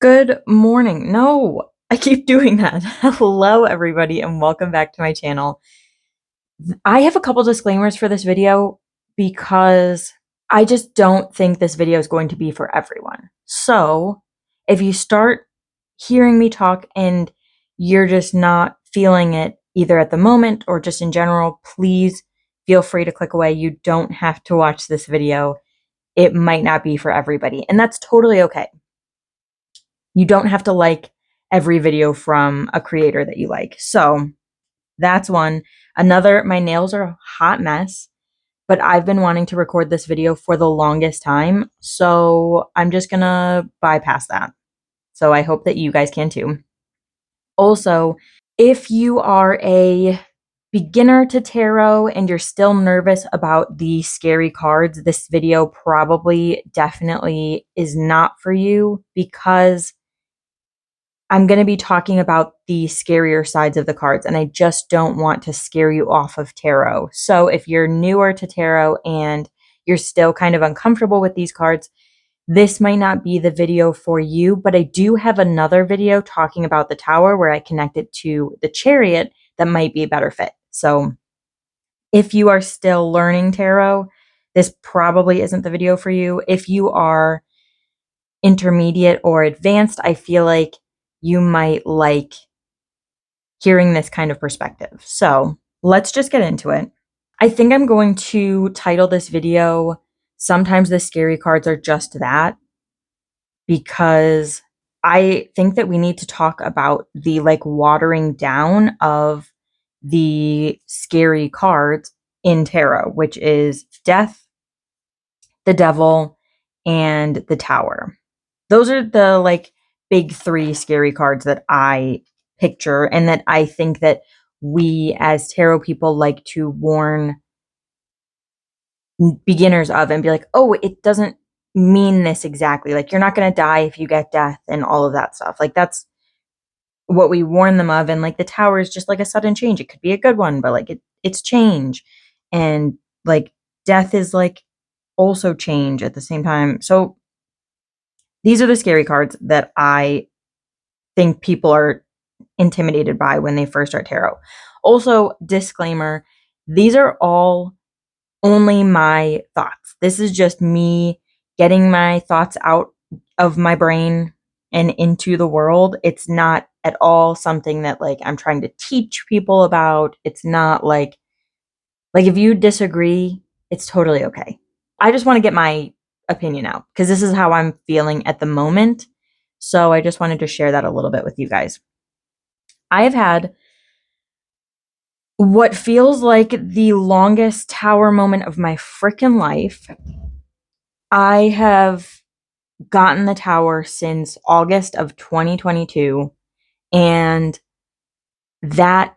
Good morning. No, I keep doing that. Hello, everybody, and welcome back to my channel. I have a couple disclaimers for this video because I just don't think this video is going to be for everyone. So if you start hearing me talk and you're just not feeling it either at the moment or just in general, please feel free to click away. You don't have to watch this video. It might not be for everybody, and that's totally okay. You don't have to like every video from a creator that you like. So that's one. Another, my nails are a hot mess, but I've been wanting to record this video for the longest time. So I'm just gonna bypass that. So I hope that you guys can too. Also, if you are a beginner to tarot and you're still nervous about the scary cards, this video probably definitely is not for you because I'm going to be talking about the scarier sides of the cards, and I just don't want to scare you off of tarot. So if you're newer to tarot and you're still kind of uncomfortable with these cards, this might not be the video for you, but I do have another video talking about the Tower where I connect it to the Chariot that might be a better fit. So if you are still learning tarot, this probably isn't the video for you. If you are intermediate or advanced, I feel like you might like hearing this kind of perspective. So let's just get into it. I think I'm going to title this video, Sometimes the Scary Cards Are Just That, because I think that we need to talk about the watering down of the scary cards in tarot, which is Death, the Devil, and the Tower. Those are the big three scary cards that I picture and that I think that we as tarot people like to warn beginners of and be like, oh, it doesn't mean this exactly. Like, you're not going to die if you get death and all of that stuff. Like, that's what we warn them of. And the Tower is just like a sudden change. It could be a good one, but it's change. And death is also change at the same time. So these are the scary cards that I think people are intimidated by when they first start tarot. Also, disclaimer, these are all only my thoughts. This is just me getting my thoughts out of my brain and into the world. It's not at all something that I'm trying to teach people about. It's not like if you disagree, it's totally okay. I just want to get my opinion out because this is how I'm feeling at the moment. So I just wanted to share that a little bit with you guys. I have had what feels like the longest Tower moment of my freaking life. I have gotten the Tower since August of 2022, and that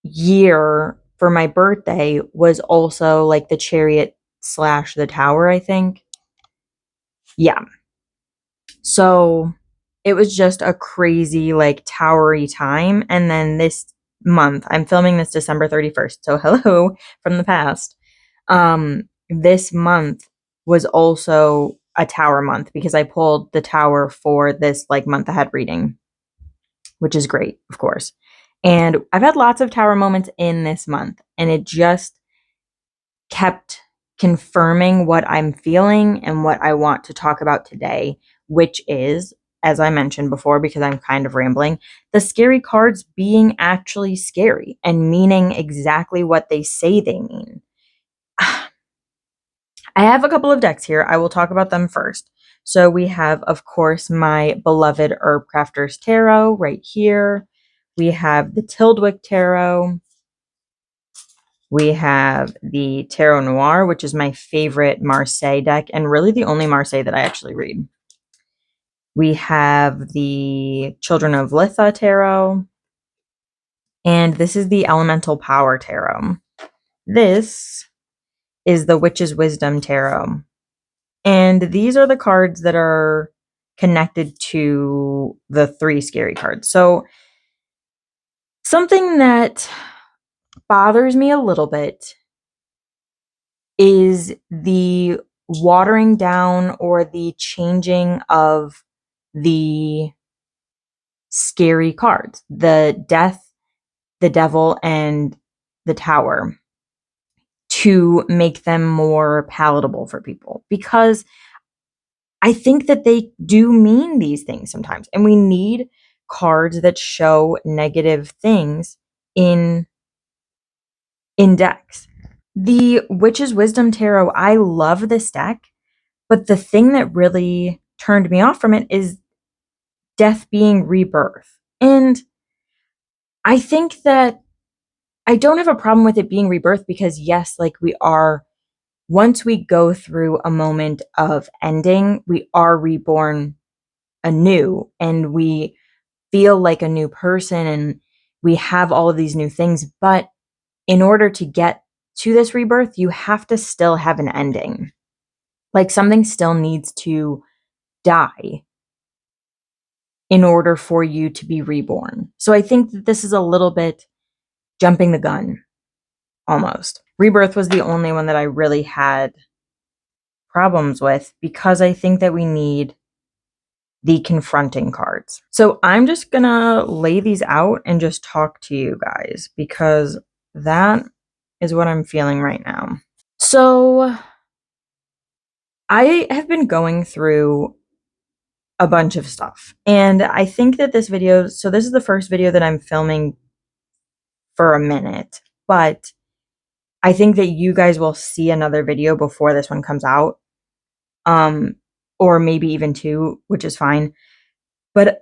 year for my birthday was also the Chariot / the Tower, I think. Yeah. So it was just a crazy towery time. And then this month, I'm filming this December 31st. So hello from the past. This month was also a Tower month because I pulled the Tower for this month ahead reading, which is great, of course. And I've had lots of Tower moments in this month, and it just kept confirming what I'm feeling and what I want to talk about today, which is, as I mentioned before, because I'm kind of rambling, the scary cards being actually scary and meaning exactly what they say they mean. I have a couple of decks here. I will talk about them first. So we have, of course, my beloved Herbcrafter's Tarot right here. We have the Tildwick Tarot. We have the Tarot Noir, which is my favorite Marseille deck and really the only Marseille that I actually read. We have the Children of Litha Tarot. And this is the Elemental Power Tarot. This is the Witch's Wisdom Tarot. And these are the cards that are connected to the three scary cards. So something that bothers me a little bit is the watering down or the changing of the scary cards, the Death, the Devil, and the Tower, to make them more palatable for people, because I think that they do mean these things sometimes, and we need cards that show negative things in decks. The Witch's Wisdom Tarot, I love this deck, but the thing that really turned me off from it is death being rebirth. And I think that I don't have a problem with it being rebirth, because yes, like, we are, once we go through a moment of ending, we are reborn anew, and we feel like a new person, and we have all of these new things. But in order to get to this rebirth, you have to still have an ending. Like, something still needs to die in order for you to be reborn. So I think that this is a little bit jumping the gun, almost. Rebirth was the only one that I really had problems with, because I think that we need the confronting cards. So I'm just gonna lay these out and just talk to you guys, because that is what I'm feeling right now. So I have been going through a bunch of stuff, and I think that this video, so this is the first video that I'm filming for a minute, but I think that you guys will see another video before this one comes out, or maybe even two, which is fine. But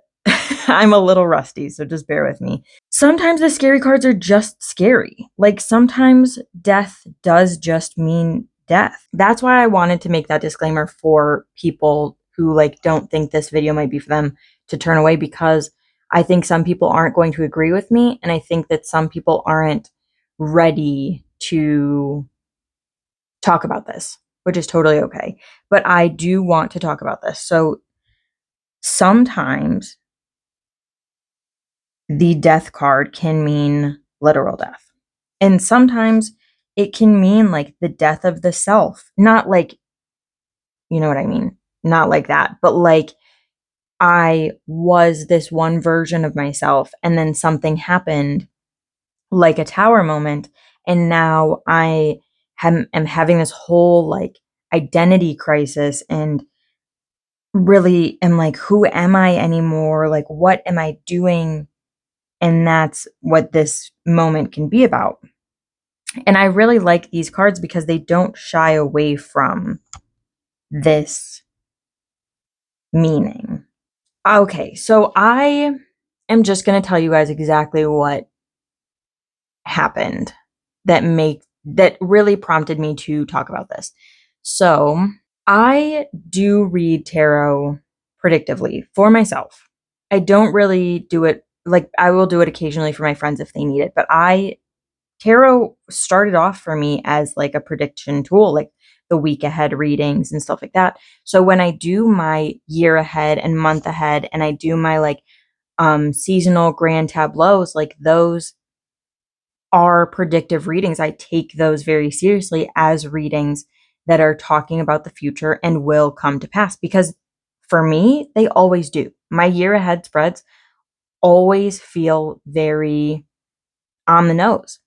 I'm a little rusty, so just bear with me. Sometimes the scary cards are just scary. Like, sometimes death does just mean death. That's why I wanted to make that disclaimer for people who, like, don't think this video might be for them, to turn away, because I think some people aren't going to agree with me, and I think that some people aren't ready to talk about this, which is totally okay. But I do want to talk about this. So sometimes the death card can mean literal death. And sometimes it can mean, like, the death of the self. Not like, you know what I mean? Not like that, but like, I was this one version of myself, and then something happened, like a tower moment, and now I am having this whole, like, identity crisis, and really am like, who am I anymore? Like, what am I doing? And that's what this moment can be about. And I really like these cards because they don't shy away from this meaning. Okay, so I am just going to tell you guys exactly what happened that really prompted me to talk about this. So, I do read tarot predictively for myself. I don't really do it, like, I will do it occasionally for my friends if they need it, but tarot started off for me as, like, a prediction tool, like the week ahead readings and stuff like that. So when I do my year ahead and month ahead, and I do my, like, seasonal grand tableaus, like, those are predictive readings. I take those very seriously as readings that are talking about the future and will come to pass, because for me, they always do. My year ahead spreads always feel very on the nose.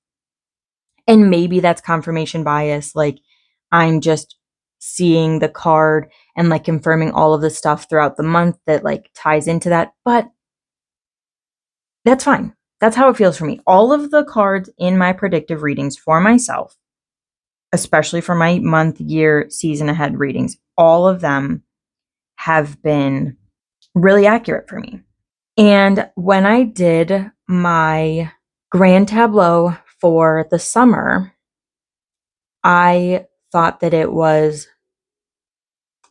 And maybe that's confirmation bias. Like, I'm just seeing the card and, like, confirming all of the stuff throughout the month that, like, ties into that. But that's fine. That's how it feels for me. All of the cards in my predictive readings for myself, especially for my month, year, season ahead readings, all of them have been really accurate for me. And when I did my grand tableau for the summer, I thought that it was,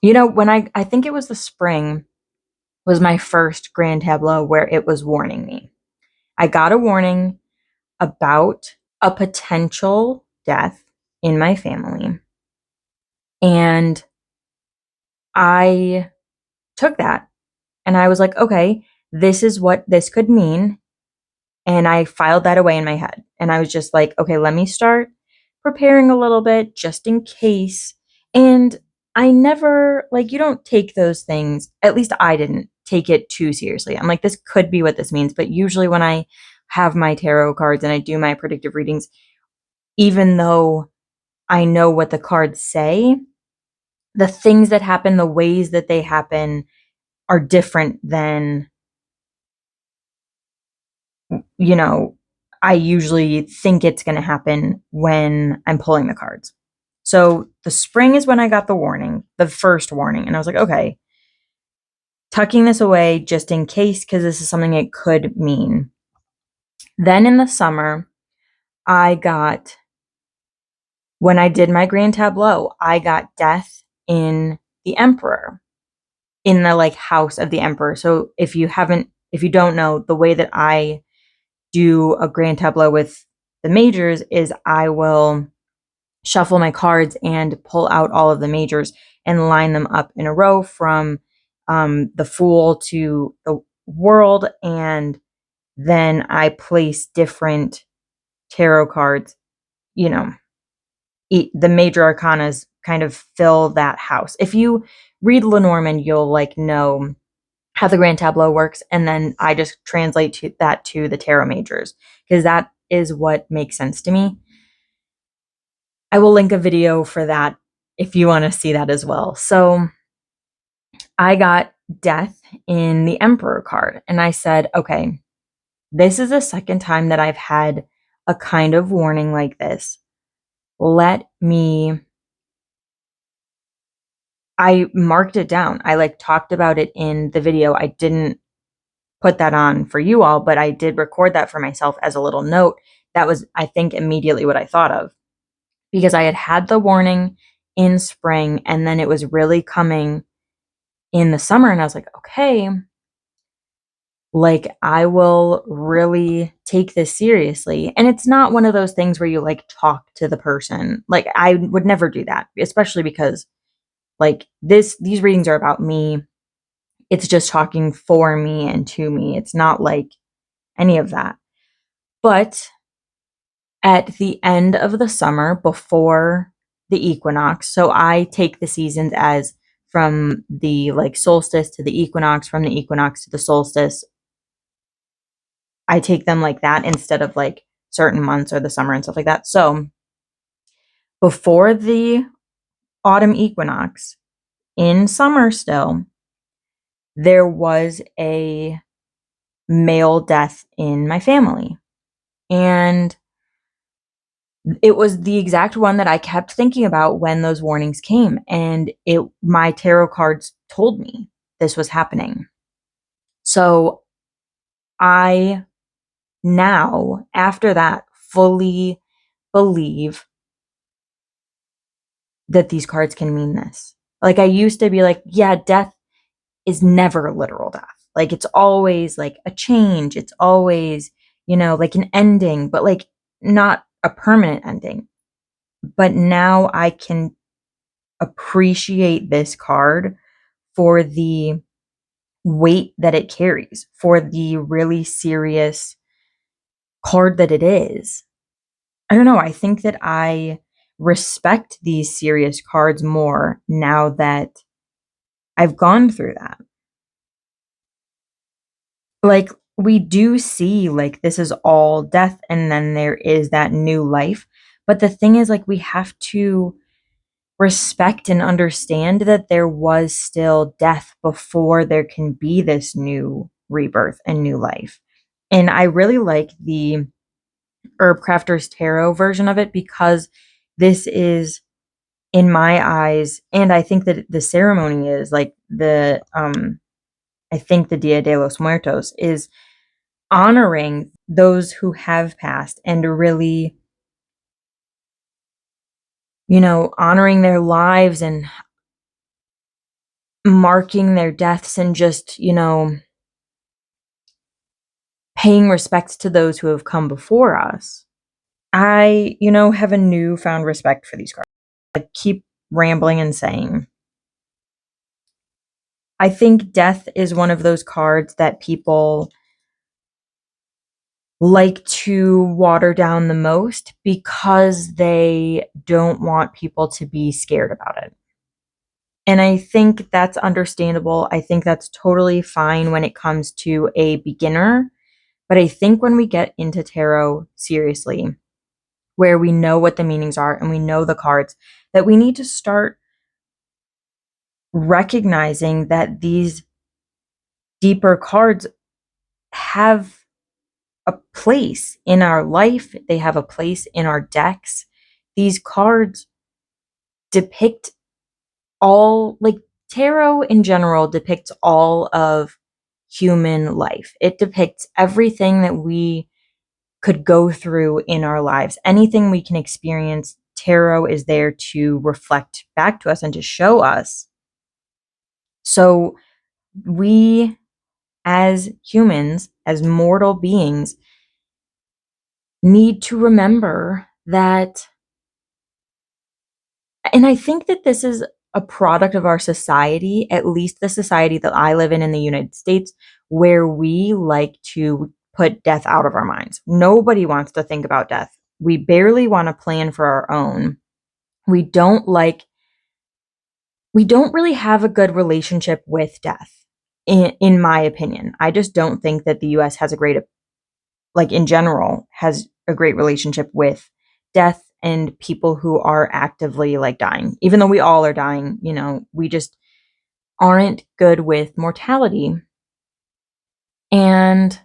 when I think it was the spring was my first grand tableau where it was warning me. I got a warning about a potential death in my family. And I took that and I was like, okay, this is what this could mean. And I filed that away in my head. And I was just like, okay, let me start preparing a little bit just in case. And I never, like, you don't take those things, at least I didn't take it too seriously. I'm like, this could be what this means. But usually when I have my tarot cards and I do my predictive readings, even though I know what the cards say, the things that happen, the ways that they happen are different than, you know, I usually think it's going to happen when I'm pulling the cards. So the spring is when I got the warning, the first warning. And I was like, okay, tucking this away just in case, because this is something it could mean. Then in the summer, when I did my grand tableau, I got death in the emperor, in the like house of the emperor. So if you don't know, the way that I do a grand tableau with the majors is I will shuffle my cards and pull out all of the majors and line them up in a row from the Fool to the World, and then I place different tarot cards, you know, the major arcanas kind of fill that house. If you read Lenormand, you'll like know how the grand tableau works, and then I just translate that to the tarot majors because that is what makes sense to me. I will link a video for that if you want to see that as well. So I got death in the emperor card, and I said, okay, this is the second time that I've had a kind of warning like this. I marked it down. I like talked about it in the video. I didn't put that on for you all, but I did record that for myself as a little note. That was, I think, immediately what I thought of, because I had had the warning in spring and then it was really coming in the summer. And I was like, okay, like I will really take this seriously. And it's not one of those things where you like talk to the person. Like I would never do that, especially because like these readings are about me. It's just talking for me and to me. It's not like any of that. But at the end of the summer, before the equinox, so I take the seasons as from the like solstice to the equinox, from the equinox to the solstice. I take them like that instead of like certain months or the summer and stuff like that. So before the autumn equinox, in summer still, there was a male death in my family. And it was the exact one that I kept thinking about when those warnings came. And my tarot cards told me this was happening. So I now, after that, fully believe that these cards can mean this. Like I used to be like, yeah, death is never literal death. Like it's always like a change. It's always, like an ending, but like not a permanent ending. But now I can appreciate this card for the weight that it carries, for the really serious card that it is. I don't know. I think that I respect these serious cards more now that I've gone through that. Like, we do see, like, this is all death, and then there is that new life. But the thing is, like, we have to respect and understand that there was still death before there can be this new rebirth and new life. And I really like the Herbcrafter's Tarot version of it because this is, in my eyes, and I think that the ceremony is like I think the Dia de los Muertos is honoring those who have passed and really, honoring their lives and marking their deaths and just, paying respect to those who have come before us. I, have a newfound respect for these cards. I keep rambling and saying, I think death is one of those cards that people like to water down the most because they don't want people to be scared about it. And I think that's understandable. I think that's totally fine when it comes to a beginner. But I think when we get into tarot seriously, where we know what the meanings are and we know the cards, that we need to start recognizing that these deeper cards have a place in our life. They have a place in our decks. These cards depict all, like, tarot in general depicts all of human life. It depicts everything that we could go through in our lives. Anything we can experience, tarot is there to reflect back to us and to show us. So we, as humans, as mortal beings, need to remember that. And I think that this is a product of our society, at least the society that I live in the United States, where we like to put death out of our minds. Nobody wants to think about death. We barely want to plan for our own. We don't really have a good relationship with death, in my opinion. I just don't think that the US has a great, like, in general, has a great relationship with death and people who are actively, like, dying. Even though we all are dying, we just aren't good with mortality. And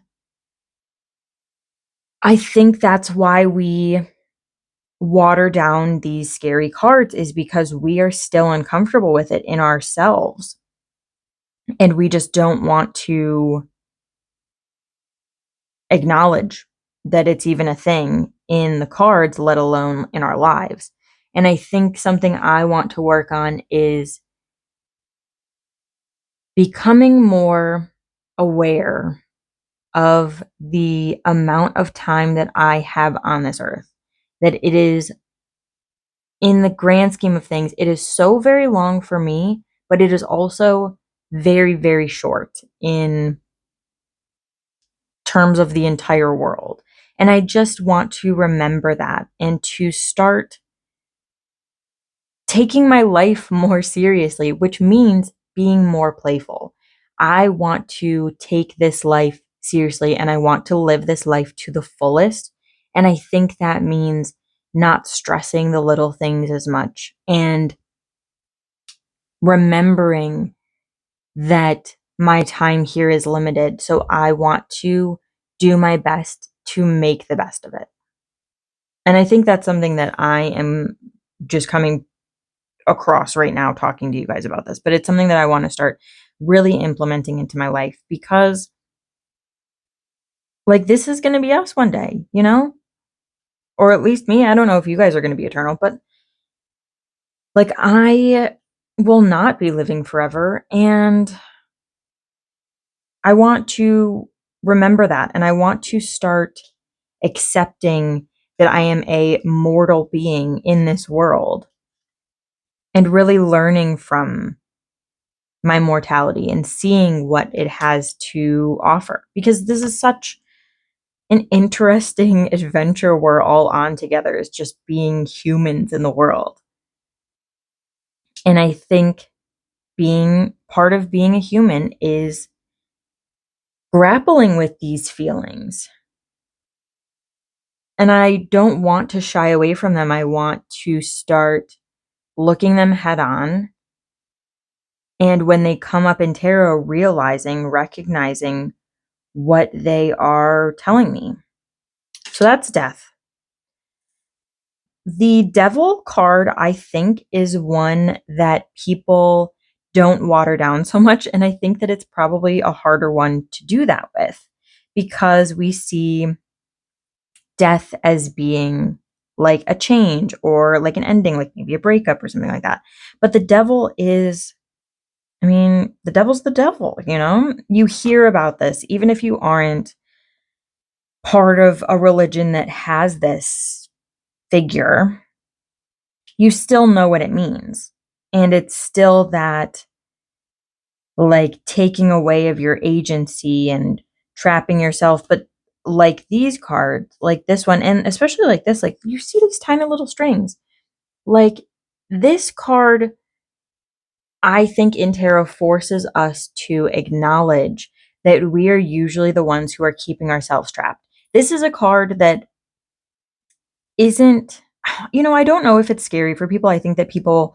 I think that's why we water down these scary cards, is because we are still uncomfortable with it in ourselves. And we just don't want to acknowledge that it's even a thing in the cards, let alone in our lives. And I think something I want to work on is becoming more aware of the amount of time that I have on this earth. That it is, in the grand scheme of things, it is so very long for me, but it is also very, very short in terms of the entire world. And I just want to remember that and to start taking my life more seriously, which means being more playful. I want to take this life seriously and I want to live this life to the fullest. And I think that means not stressing the little things as much and remembering that my time here is limited. So I want to do my best to make the best of it. And I think that's something that I am just coming across right now talking to you guys about this, but it's something that I want to start really implementing into my life, because, like, this is going to be us one day, or at least me. I don't know if you guys are going to be eternal, but, like, I will not be living forever, and I want to remember that, and I want to start accepting that I am a mortal being in this world and really learning from my mortality and seeing what it has to offer, because this is such an interesting adventure we're all on together, is just being humans in the world. And I think being part of being a human is grappling with these feelings. And I don't want to shy away from them. I want to start looking them head on. And when they come up in tarot, recognizing what they are telling me. So that's death. The devil card, I think, is one that people don't water down so much. And I think that it's probably a harder one to do that with, because we see death as being like a change or like an ending, like maybe a breakup or something like that. But the devil is, the devil's the devil, You hear about this, even if you aren't part of a religion that has this figure, you still know what it means. And it's still that, like, taking away of your agency and trapping yourself. But like these cards, like this one, and especially like this, like, you see these tiny little strings. Like, this card, I think in tarot forces us to acknowledge that we are usually the ones who are keeping ourselves trapped. This is a card that isn't, I don't know if it's scary for people. I think that people,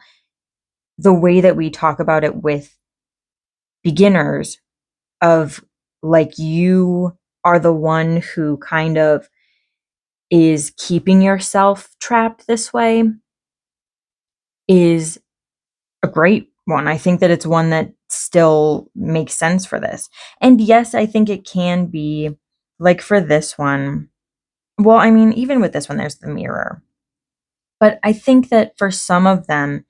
the way that we talk about it with beginners, of like, you are the one who kind of is keeping yourself trapped this way, is a great one. I think that it's one that still makes sense for this. And yes, I think it can be like for this one. Well, I mean, even with this one, there's the mirror. But I think that for some of them,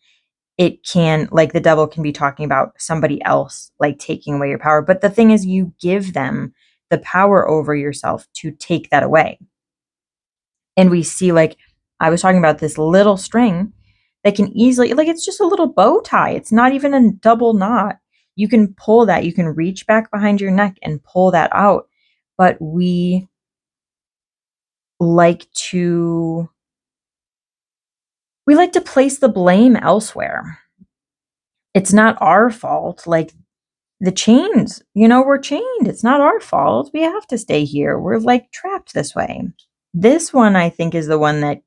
it can, like, the devil can be talking about somebody else, like taking away your power. But the thing is, you give them the power over yourself to take that away. And we see, like, I was talking about this little string that can easily, like, it's just a little bow tie. It's not even a double knot. You can pull that. You can reach back behind your neck and pull that out. But we like to place the blame elsewhere. It's not our fault. Like, the chains, we're chained. It's not our fault. We have to stay here. We're like trapped this way. This one, I think, is the one that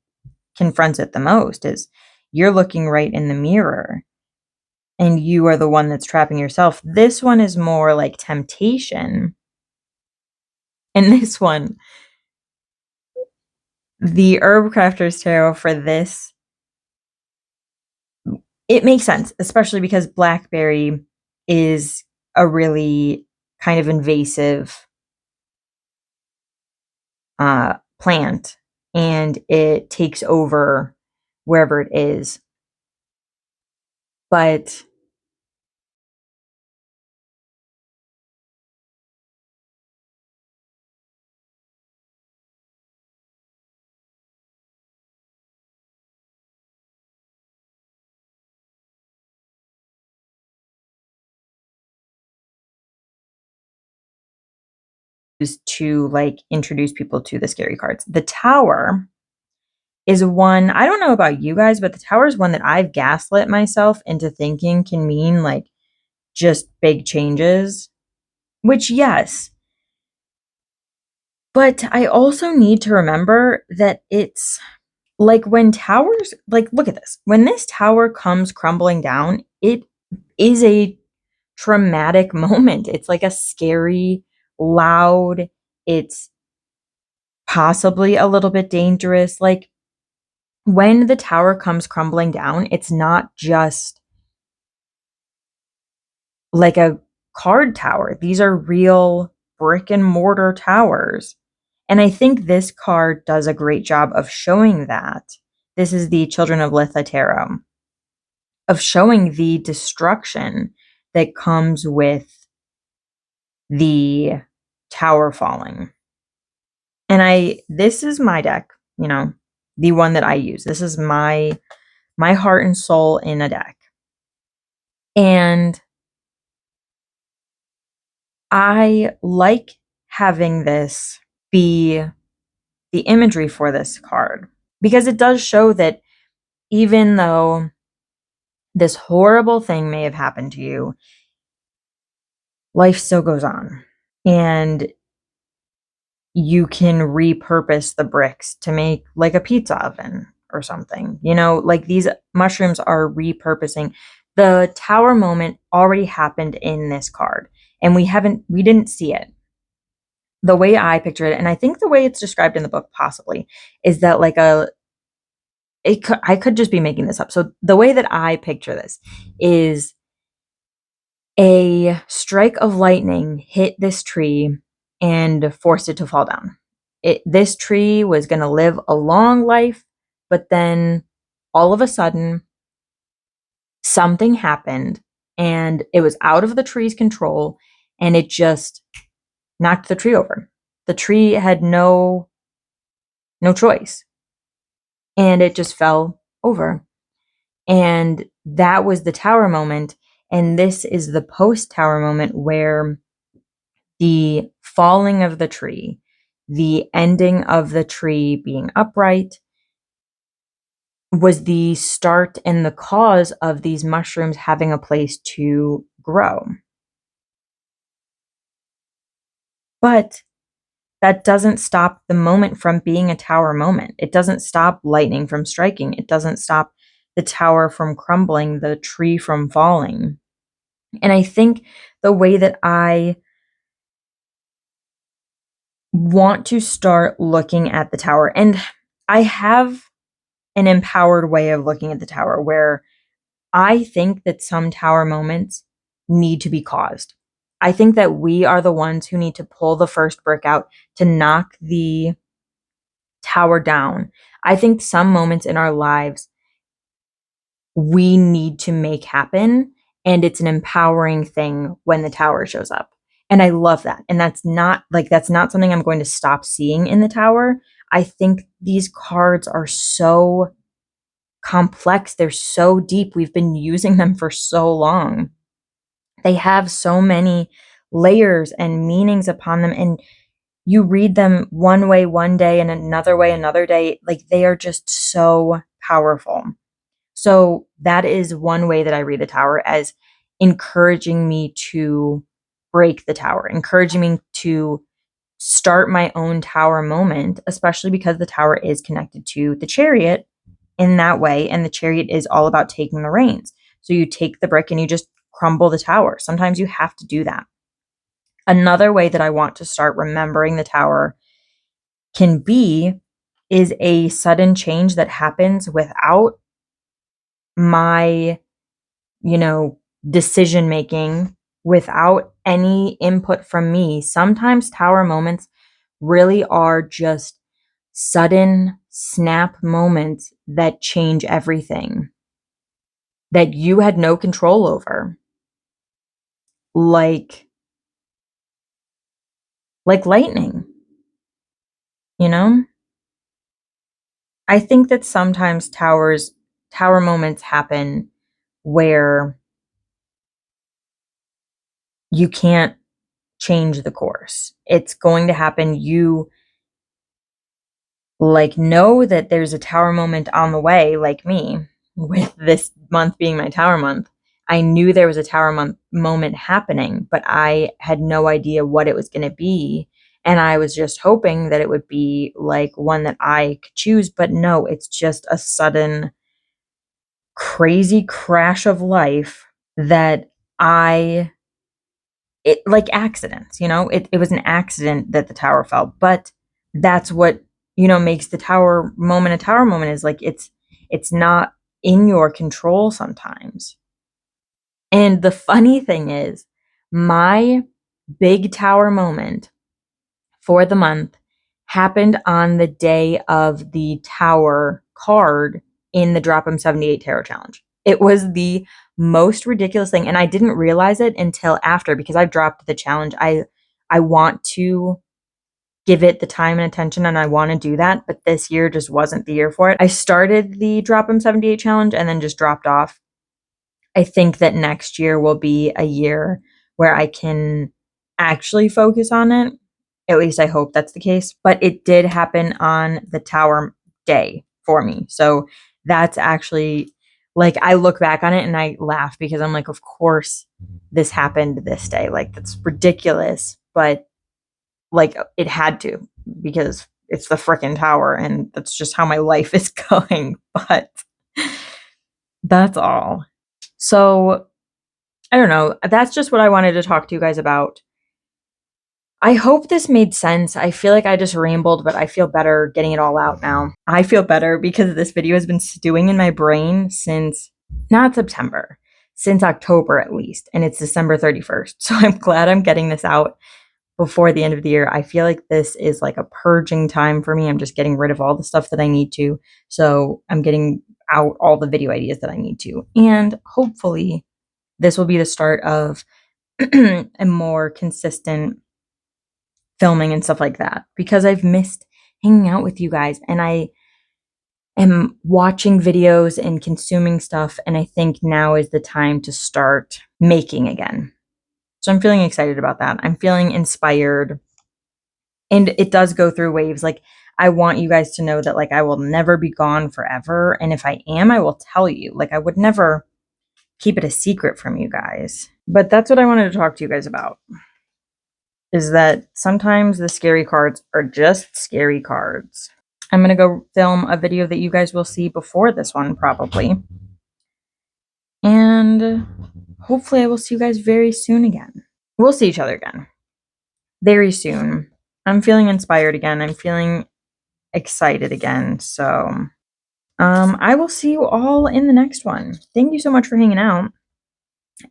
confronts it the most, is you're looking right in the mirror and you are the one that's trapping yourself. This one is more like temptation. And this one, the Herbcrafter's Tarot for this, it makes sense, especially because blackberry is a really kind of invasive plant, and it takes over wherever it is. But to like introduce people to the scary cards. The Tower is one, I don't know about you guys, but the Tower is one that I've gaslit myself into thinking can mean like just big changes, which, yes. But I also need to remember that it's like when towers, like, look at this. When this tower comes crumbling down, it is a traumatic moment. It's like a scary, loud, it's possibly a little bit dangerous. Like, when the tower comes crumbling down, it's not just like a card tower. These are real brick and mortar towers. And I think this card does a great job of showing that. This is the Children of Litha Tarot, of showing the destruction that comes with the tower falling. And this is my deck, the one that I use. This is my heart and soul in a deck. And I like having this be the imagery for this card, because it does show that even though this horrible thing may have happened to you, life still goes on. And you can repurpose the bricks to make like a pizza oven or something. Like, these mushrooms are repurposing. The tower moment already happened in this card, and we didn't see it. The way I picture it, and I think the way it's described in the book possibly, is that like I could just be making this up. So the way that I picture this is a strike of lightning hit this tree and forced it to fall down. This tree was going to live a long life, but then all of a sudden something happened and it was out of the tree's control, and it just knocked the tree over. The tree had no choice, and it just fell over. And that was the tower moment. And this is the post tower moment, where the falling of the tree, the ending of the tree being upright, was the start and the cause of these mushrooms having a place to grow. But that doesn't stop the moment from being a tower moment. It doesn't stop lightning from striking. It doesn't stop the tower from crumbling, the tree from falling. And I think the way that I want to start looking at the tower, and I have an empowered way of looking at the tower where I think that some tower moments need to be caused. I think that we are the ones who need to pull the first brick out to knock the tower down. I think some moments in our lives we need to make happen, and it's an empowering thing when the tower shows up. And I love that. And that's not something I'm going to stop seeing in the tower. I think these cards are so complex. They're so deep. We've been using them for so long. They have so many layers and meanings upon them. And you read them one way one day and another way another day. Like, they are just so powerful. So that is one way that I read the tower, as encouraging me to break the tower, encouraging me to start my own tower moment, especially because the tower is connected to the chariot in that way. And the chariot is all about taking the reins. So you take the brick and you just crumble the tower. Sometimes you have to do that. Another way that I want to start remembering the tower can be is a sudden change that happens without my, decision making, without any input from me. Sometimes tower moments really are just sudden snap moments that change everything that you had no control over. Like lightning, you know? I think that sometimes tower moments happen where you can't change the course. It's going to happen. You know that there's a tower moment on the way, like me, with this month being my tower month. I knew there was a tower moment happening, but I had no idea what it was going to be. And I was just hoping that it would be like one that I could choose. But no, it's just a sudden, crazy crash of life that like accidents, it was an accident that the tower fell. But that's what, makes the tower moment a tower moment, is like it's not in your control sometimes. And the funny thing is, my big tower moment for the month happened on the day of the tower card in the Drop 'em 78 Tarot Challenge. It was the most ridiculous thing, and I didn't realize it until after, because I've dropped the challenge. I want to give it the time and attention, and I want to do that, but this year just wasn't the year for it. I started the Drop 'em 78 challenge and then just dropped off. I think that next year will be a year where I can actually focus on it. At least I hope that's the case. But it did happen on the tower day for me. So that's actually, like, I look back on it and I laugh, because I'm like, of course this happened this day. Like, that's ridiculous. But like, it had to, because it's the frickin' tower, and that's just how my life is going. But that's all. So I don't know. That's just what I wanted to talk to you guys about. I hope this made sense. I feel like I just rambled, but I feel better getting it all out now. I feel better because this video has been stewing in my brain since, not September, since October at least, and it's December 31st. So I'm glad I'm getting this out before the end of the year. I feel like this is like a purging time for me. I'm just getting rid of all the stuff that I need to. So I'm getting out all the video ideas that I need to. And hopefully this will be the start of a more consistent filming and stuff like that, because I've missed hanging out with you guys, and I am watching videos and consuming stuff, and I think now is the time to start making again. So I'm feeling excited about that. I'm feeling inspired, and it does go through waves. Like, I want you guys to know that, like, I will never be gone forever. And if I am, I will tell you. Like, I would never keep it a secret from you guys. But that's what I wanted to talk to you guys about. Is that sometimes the scary cards are just scary cards. I'm going to go film a video that you guys will see before this one, probably. And hopefully I will see you guys very soon again. We'll see each other again very soon. I'm feeling inspired again. I'm feeling excited again. So I will see you all in the next one. Thank you so much for hanging out,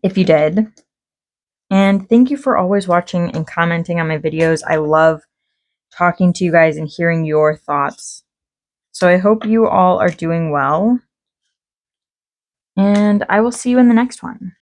if you did. And thank you for always watching and commenting on my videos. I love talking to you guys and hearing your thoughts. So I hope you all are doing well. And I will see you in the next one.